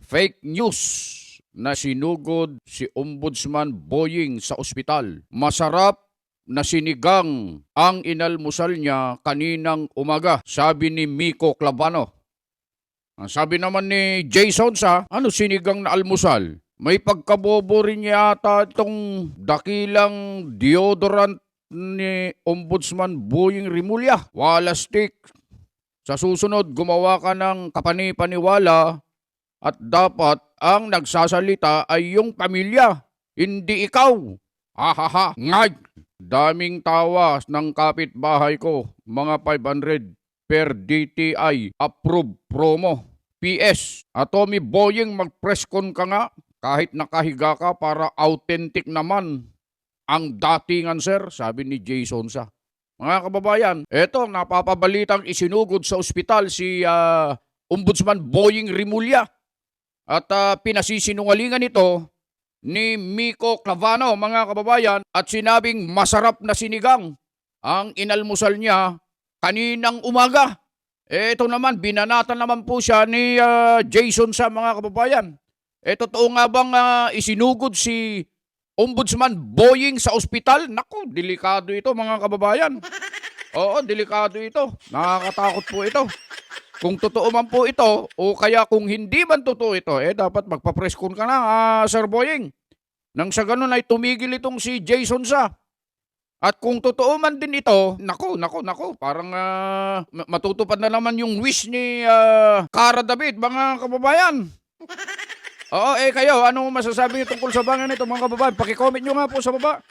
fake news na sinugod si Ombudsman Boying sa ospital. Masarap na sinigang ang inalmusal niya kaninang umaga, sabi ni Miko Clavano. Ang sabi naman ni Jason sa, ano sinigang na almusal? May pagkabobo rin yata itong dakilang deodorant ni Ombudsman Boying Rimulya. Wala stick. Sa susunod, gumawa ka ng kapani-paniwala at dapat ang nagsasalita ay yung pamilya, hindi ikaw. Hahaha, ngay! Daming tawa ng kapitbahay ko, mga 500 per DTI approved promo. PS, Atomy Boying mag-press con ka nga kahit nakahiga ka para authentic naman ang datingan sir, sabi ni Jason sa. Mga kababayan, eto napapabalitang isinugod sa ospital si Ombudsman Boying Rimulya at pinasisinungalingan ito ni Miko Clavano, mga kababayan, at sinabing masarap na sinigang ang inalmusal niya kaninang umaga. Ito naman, binanatan naman po siya ni Jason sa, mga kababayan. Totoo nga bang isinugod si Ombudsman Boying sa ospital? Naku, delikado ito, mga kababayan. Oo, delikado ito. Nakakatakot po ito. Kung totoo man po ito, o kaya kung hindi man totoo ito, dapat magpa-press con ka na, Sir Boying. Nang sa ganun ay tumigil itong si Jason sa. At kung totoo man din ito, naku, parang matutupad na naman yung wish ni Cara David, mga kababayan. Oo, kayo, ano masasabi niyo tungkol sa bangan nito, mga kababayan? Paki-comment nyo nga po sa baba.